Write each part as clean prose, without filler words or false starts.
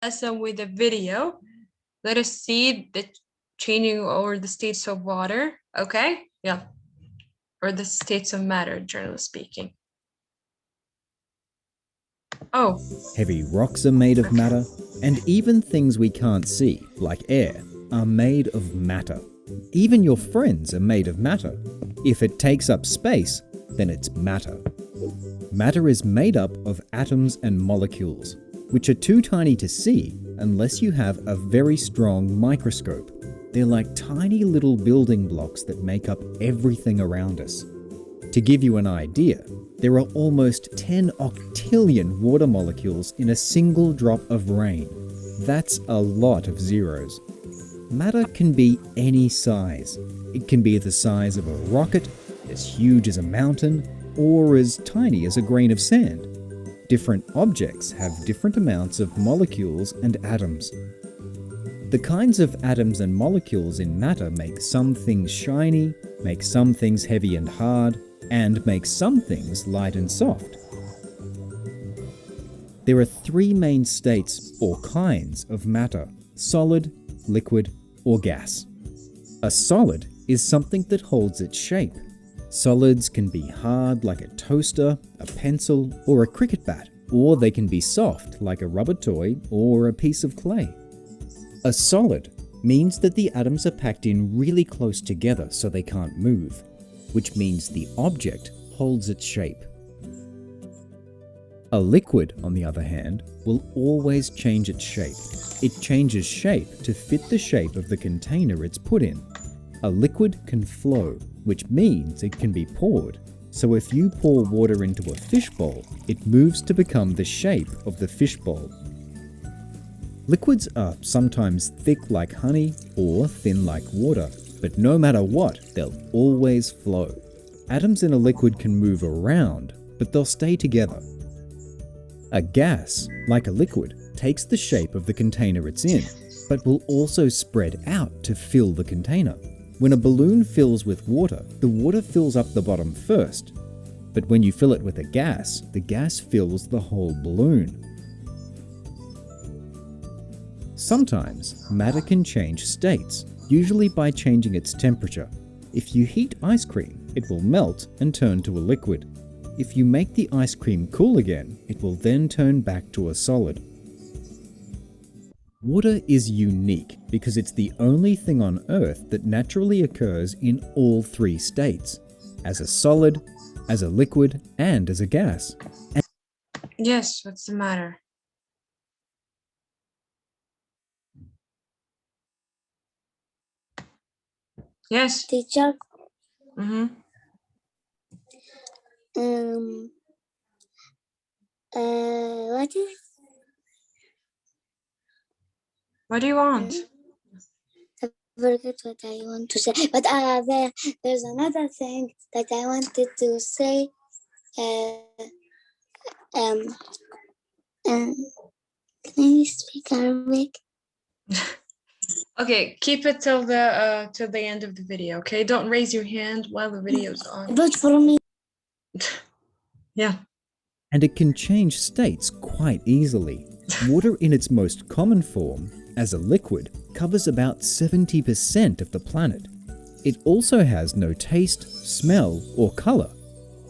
lesson with a video. Let us see the changing or the states of water. Okay? Yeah. Or the states of matter, generally speaking. Oh. Heavy rocks are made of matter, and even things we can't see, like air, are made of matter. Even your friends are made of matter. If it takes up space, then it's matter. Matter is made up of atoms and molecules, which are too tiny to see unless you have a very strong microscope. They're like tiny little building blocks that make up everything around us. To give you an idea, there are almost 10 octillion water molecules in a single drop of rain. That's a lot of zeros. Matter can be any size. It can be the size of a rocket, as huge as a mountain, or as tiny as a grain of sand. Different objects have different amounts of molecules and atoms. The kinds of atoms and molecules in matter make some things shiny, make some things heavy and hard, and make some things light and soft. There are three main states or kinds of matter: solid, liquid, or gas. A solid is something that holds its shape. Solids can be hard like a toaster, a pencil, or a cricket bat, or they can be soft like a rubber toy or a piece of clay. A solid means that the atoms are packed in really close together so they can't move, which means the object holds its shape. A liquid, on the other hand, will always change its shape. It changes shape to fit the shape of the container it's put in. A liquid can flow, which means it can be poured. So if you pour water into a fishbowl, it moves to become the shape of the fishbowl. Liquids are sometimes thick like honey or thin like water, but no matter what, they'll always flow. Atoms in a liquid can move around, but they'll stay together. A gas, like a liquid, takes the shape of the container it's in, but will also spread out to fill the container. When a balloon fills with water, the water fills up the bottom first. But when you fill it with a gas, the gas fills the whole balloon. Sometimes, matter can change states, usually by changing its temperature. If you heat ice cream, it will melt and turn to a liquid. If you make the ice cream cool again, it will then turn back to a solid. Water is unique because it's the only thing on Earth that naturally occurs in all three states: as a solid, as a liquid, and as a gas. Yes, what's the matter? Yes. Teacher, Mm-hmm. what is? What do you want? I forget what I want to say. But there's another thing that I wanted to say. Can you speak Arabic? Okay, keep it till the end of the video, okay? Don't raise your hand while the video's on. But for me. Yeah. And it can change states quite easily. Water in its most common form, as a liquid, covers about 70% of the planet. It also has no taste, smell, or color.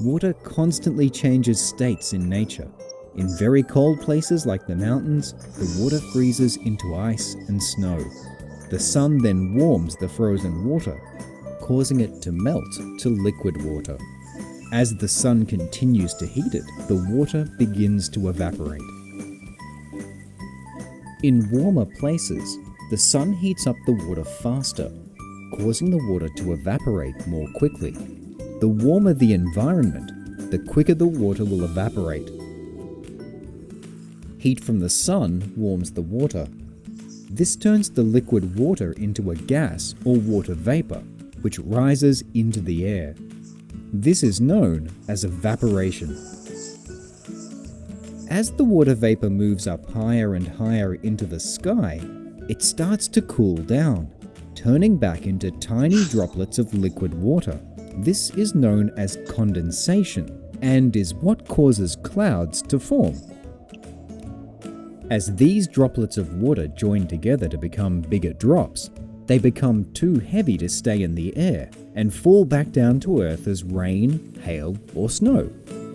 Water constantly changes states in nature. In very cold places like the mountains, the water freezes into ice and snow. The sun then warms the frozen water, causing it to melt to liquid water. As the sun continues to heat it, the water begins to evaporate. In warmer places, the sun heats up the water faster, causing the water to evaporate more quickly. The warmer the environment, the quicker the water will evaporate. Heat from the sun warms the water. This turns the liquid water into a gas or water vapor, which rises into the air. This is known as evaporation. As the water vapor moves up higher and higher into the sky, it starts to cool down, turning back into tiny droplets of liquid water. This is known as condensation and is what causes clouds to form. As these droplets of water join together to become bigger drops, they become too heavy to stay in the air and fall back down to Earth as rain, hail, or snow.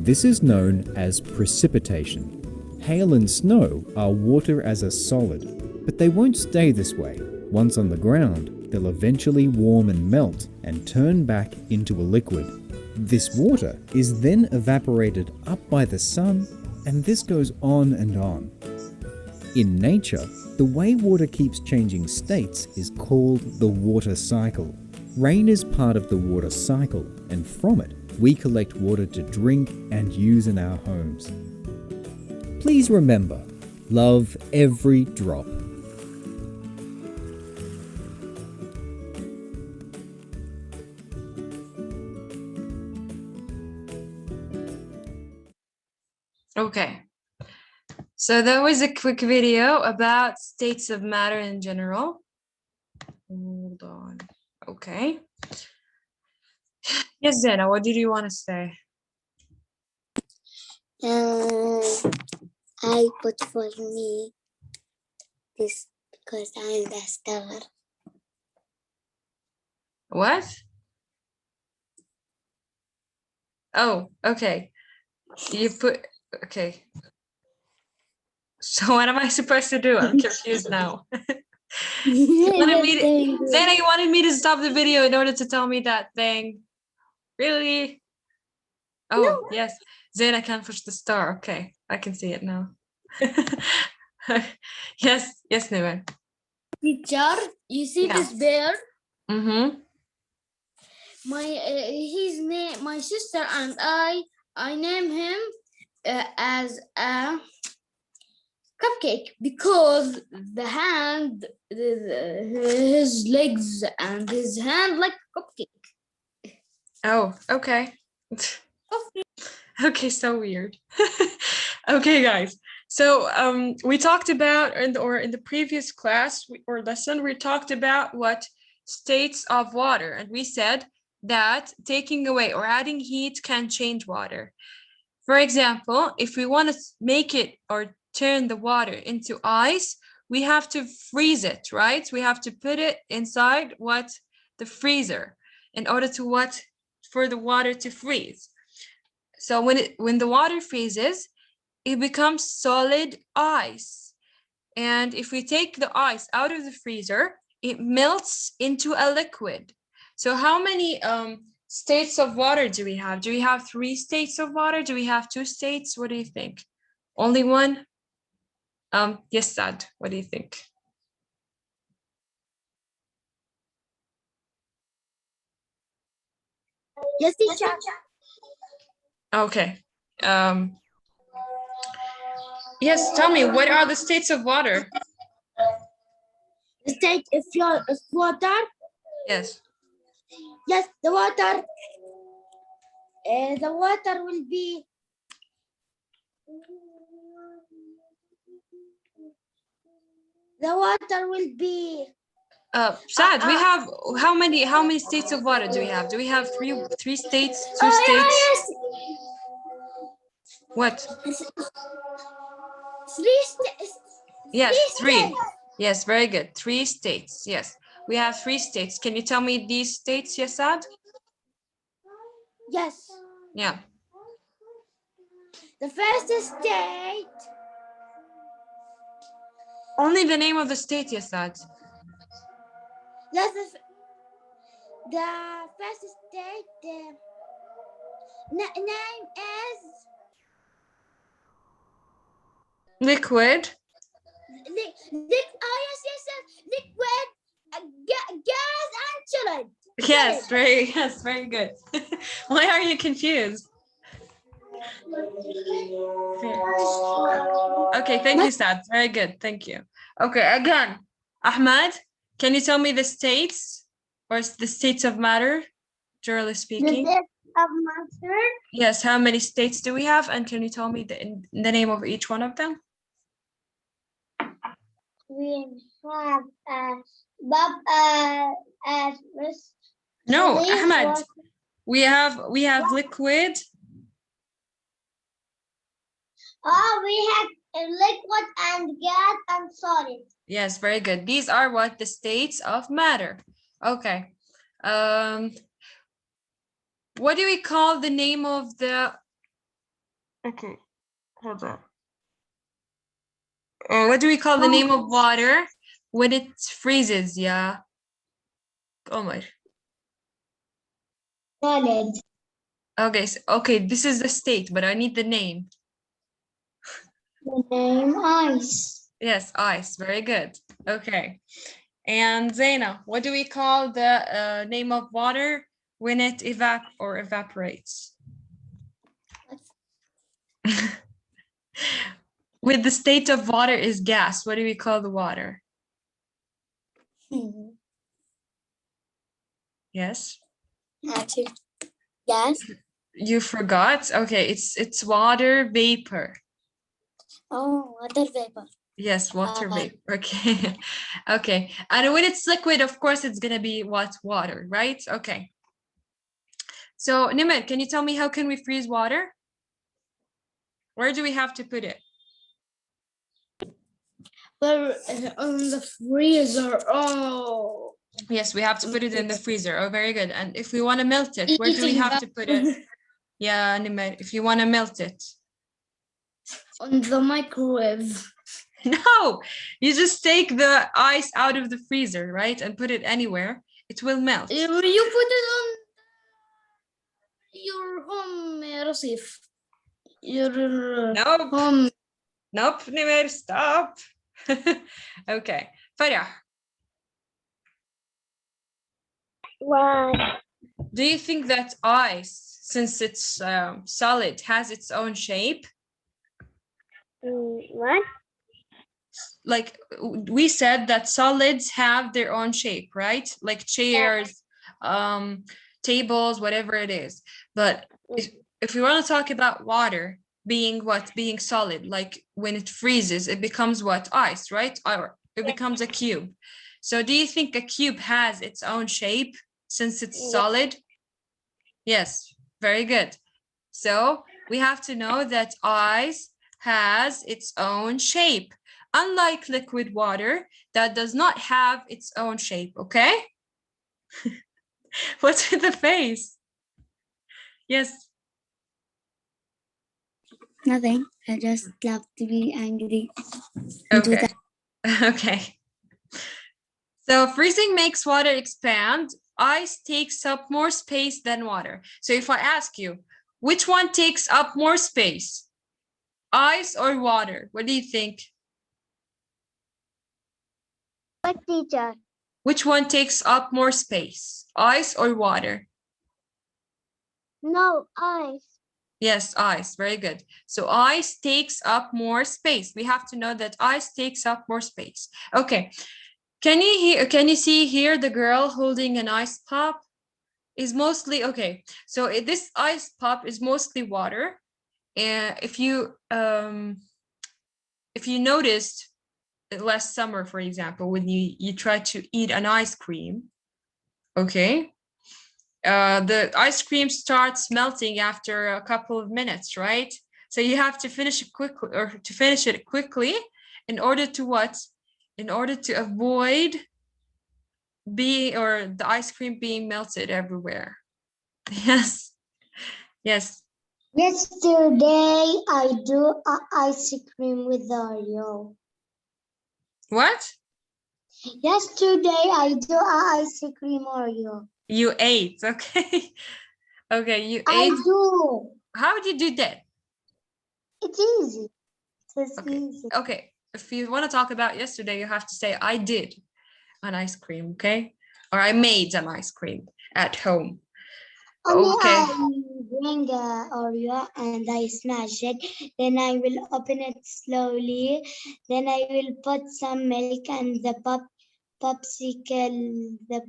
This is known as precipitation. Hail and snow are water as a solid, but they won't stay this way. Once on the ground, they'll eventually warm and melt and turn back into a liquid. This water is then evaporated up by the sun, and this goes on and on. In nature, the way water keeps changing states is called the water cycle. Rain is part of the water cycle, and from it, we collect water to drink and use in our homes. Please remember, love every drop. Okay. So that was a quick video about states of matter in general. Hold on. Okay. Yes, Zena, what did you want to say? I put for me this because I'm the star. What? Oh, okay. You put, okay. So what am I supposed to do? I'm confused now. You wanted me to, Zena, you wanted me to stop the video in order to tell me that thing. Really? Oh, No. yes. Zena can push the star. Okay, I can see it now. Yes, yes, Numan. Teacher, you see Yeah. this bear? Mm-hmm. His name, my sister and I name him as a cupcake because the hand, his legs and his hand like cupcake. Oh, okay. Okay. Okay, so weird. Okay, guys. So we talked about in the previous class or lesson, we talked about what states of water, and we said that taking away or adding heat can change water. For example, if we want to make it or turn the water into ice, we have to freeze it, right? We have to put it inside what the freezer in order to what for the water to freeze. So when the water freezes, it becomes solid ice. And if we take the ice out of the freezer, it melts into a liquid. So how many states of water do we have? Do we have 3 states of water? Do we have 2 states? What do you think? Only one? Yes, Sad. What do you think? Yes, teacher. Okay. Yes, tell me, what are the states of water? The state is water. Yes. Yes, the water. The water will be. The water will be. Sad, we have how many states of water do we have? Do we have three states, 2 states? Yes. What? 3 states. Yes, 3. States. Yes, very good. 3 states. Yes, we have 3 states. Can you tell me these states, Yasad? Yes. Yeah. The first state. Only the name of the state, Yasad. Yes, the first state. Name is Liquid. yes, liquid, gas, and solid. Yes, very good. Why are you confused? Okay, thank you, Sad. Very good, thank you. Okay, again, Ahmad, can you tell me the states or the states of matter, generally speaking? The state of matter. Yes, how many states do we have? And can you tell me the name of each one of them? We have No, Ahmad. We have liquid. Oh, we have liquid and gas and solid. Yes, very good. These are what the states of matter. Okay. What do we call the name of the... Okay, hold on. What do we call the name of water when it freezes? Yeah. Omar. Solid. Okay, okay, this is the state, but I need the name. The name ice. Yes, ice. Very good. Okay. And Zaina, what do we call the name of water when it evaporates? With the state of water is gas. What do we call the water? Yes. Natural gas. You forgot. Okay, it's water vapor. Oh, water vapor. Yes, water vapor. Okay. Okay. And when it's liquid, of course, it's gonna be what? Water, right? Okay. So Nimit, can you tell me how can we freeze water? Where do we have to put it? Well, on the freezer. Oh. Yes, we have to put it in the freezer. Oh, very good. And if we want to melt it, where do we have to put it? Yeah, Nimit, if you want to melt it. On the microwave. No, you just take the ice out of the freezer, right? And put it anywhere. It will melt. You put it on your home, Rasif. Your Nope. home. Nope, Nimir, stop. Okay, Farah. Why? Do you think that ice, since it's solid, has its own shape? What? Like we said that solids have their own shape, right? Like chairs, tables, whatever it is. But if we want to talk about water being what? Being solid, like when it freezes, it becomes what? Ice, right? Or it becomes a cube. So do you think a cube has its own shape since it's solid? Yes, very good. So we have to know that ice has its own shape, unlike liquid water that does not have its own shape, okay? What's with the face? Yes. Nothing. I just love to be angry. Okay. Okay. So freezing makes water expand. Ice takes up more space than water. So if I ask you, which one takes up more space? Ice or water? What do you think? What, teacher? Which one takes up more space? Ice or water? No, ice. Yes, ice. Very good. So ice takes up more space. We have to know that ice takes up more space. Okay. Can you see here the girl holding an ice pop? Is mostly okay. So this ice pop is mostly water. And if you noticed last summer, for example, when you try to eat an ice cream, okay, the ice cream starts melting after a couple of minutes, right? So you have to finish it quickly, or to finish it quickly, in order to what? In order to avoid the ice cream being melted everywhere. Yes. Yes. Yesterday I do ice cream with Oreo. What? Yesterday I do ice cream Oreo. You ate, okay. Okay, you I ate. do. How did you do that? It's easy. It's Okay. easy. Okay. If you want to talk about yesterday, you have to say I did an ice cream, okay? Or I made an ice cream at home. Okay. I bring Oreo and I smash it. Then I will open it slowly. Then I will put some milk and the popsicle, the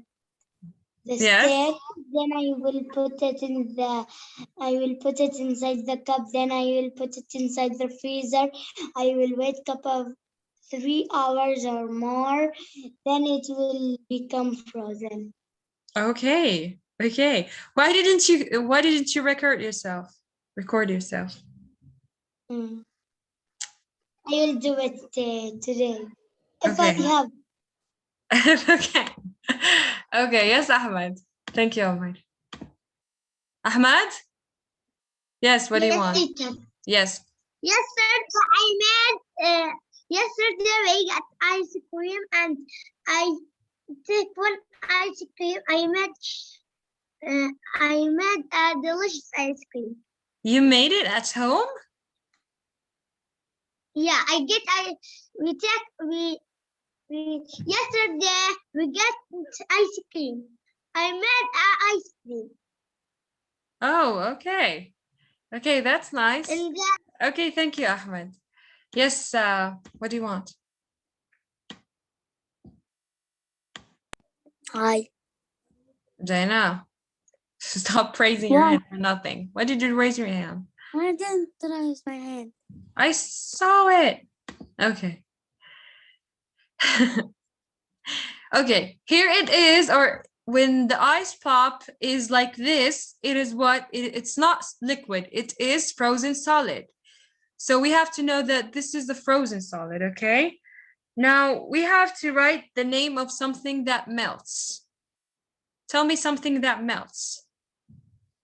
Yes. stick. Then I will put it inside the cup. Then I will put it inside the freezer. I will wait of 3 hours or more. Then it will become frozen. Okay. Okay. Why didn't you record yourself? Record yourself. I will do it today. If Okay. I have. Okay. Okay, yes, Ahmed. Thank you, Ahmed. Ahmed? Yes, what do you Yes, want? teacher. Yes. Yesterday I made. Yesterday we got ice cream and I take one ice cream. I made a delicious ice cream. You made it at home? Yeah, yesterday we get ice cream. I made ice cream. Oh, okay. Okay, that's nice. And Okay, thank you, Ahmed. Yes, what do you want? hi. Jaina, stop praising your hand for nothing. Why did you raise your hand? I didn't raise my hand. I saw it. Okay. Okay, here it is, or when the ice pop is like this, it is what? It's not liquid, it is frozen solid. So we have to know that this is the frozen solid, okay? Now we have to write the name of something that melts. Tell me something that melts.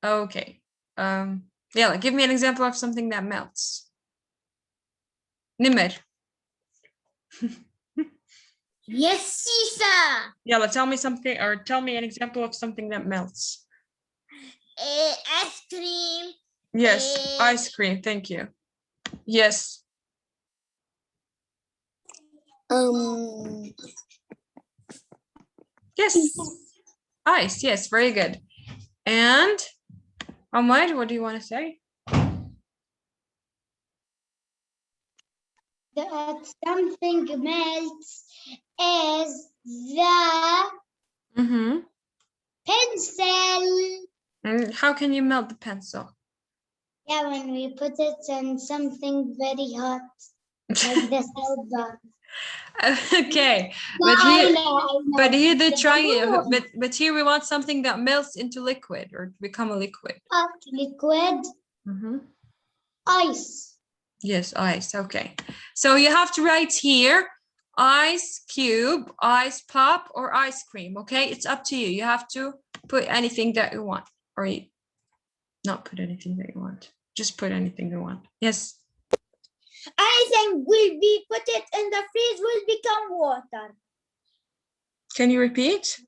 Okay. Yeah, give me an example of something that melts. Nimr. Yes, Sisa. Yeah, tell me something, or tell me an example of something that melts. Ice cream. Yes, ice cream. Thank you. Yes. Yes. Ice. Yes, very good. And Ahmad, what do you want to say? That something melts is the pencil. And how can you melt the pencil? Yeah, when we put it in something very hot, like the soda. Okay, Yeah, I know. but here they're The trying, balloon. but here we want something that melts into liquid or become a liquid. Hot liquid ice. Yes, ice. Okay, so you have to write here ice cube, ice pop, or ice cream. Okay, it's up to you. You have to put anything that you want, or you not put anything that you want. Just put anything you want. Yes. Anything will be put it in the freeze will become water. Can you repeat?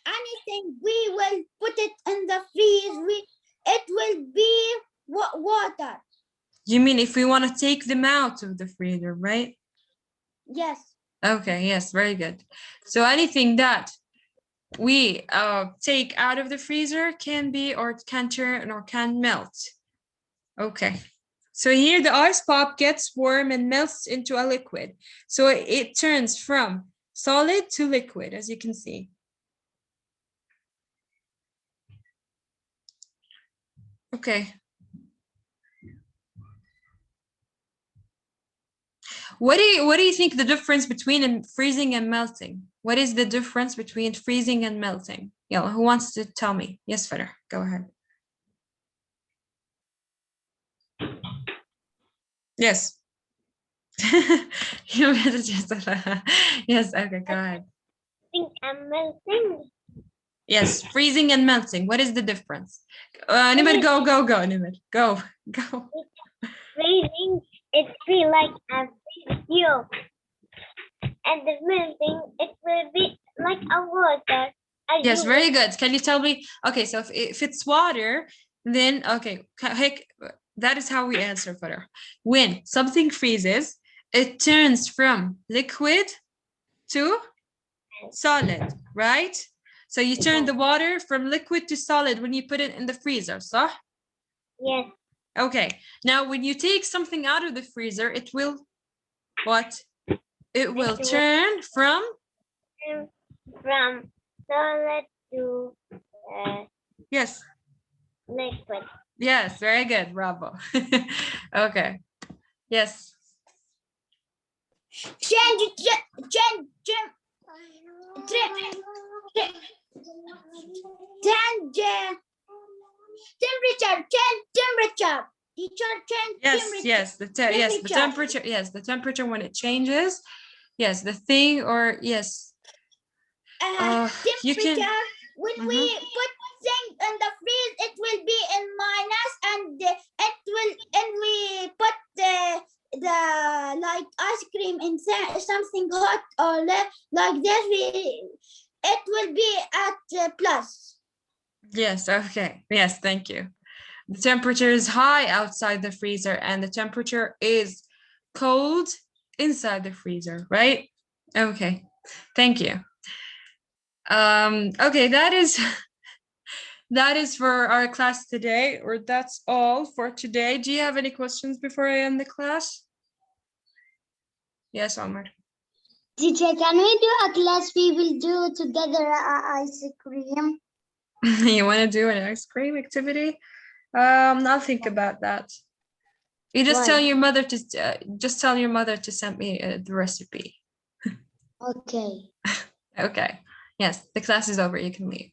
Anything we will put it in the freeze, it will be water. You mean if we want to take them out of the freezer, right? Yes. Okay, yes, very good. So anything that we take out of the freezer can be or can turn or can melt. Okay. So here the ice pop gets warm and melts into a liquid. So it turns from solid to liquid, as you can see. Okay. What do you think the difference between freezing and melting? What is the difference between freezing and melting? Yeah, who wants to tell me? Yes, Farah, go ahead. Yes. You yes, okay, go ahead. Freezing and melting. Yes, freezing and melting. What is the difference? Nimir, go, Nimir. Go. Freezing, it feels like a fuel. And the melting, it will be like a water. Yes, very good. Can you tell me? Okay, so if it's water, then okay, heck, that is how we answer Farah. When something freezes, it turns from liquid to solid, right? So you turn the water from liquid to solid when you put it in the freezer, so? Yes. Okay, now when you take something out of the freezer, it will, what? It will turn from Solid to yes. liquid. Yes, very good, bravo. Okay, yes. Change temperature. Teacher, change Yes, temperature. yes, yes, the temperature, yes, the temperature when it changes. Yes, the thing, or yes. You Temperature, can. when we put things in the freeze, it will be in minus, and it will, and we put the like ice cream in something hot or like this, it will be at plus. Yes, okay. Yes, thank you. The temperature is high outside the freezer and the temperature is cold inside the freezer, right? Okay, thank you. Okay, that is that is for our class today, or that's all for today. Do you have any questions before I end the class? Yes, Omar. Teacher, can we do a class? We will do together ice cream. You want to do an ice cream activity? I'll think about that. You just tell Why? your mother to just tell your mother to send me the recipe. Okay. Okay. Yes, the class is over. You can leave.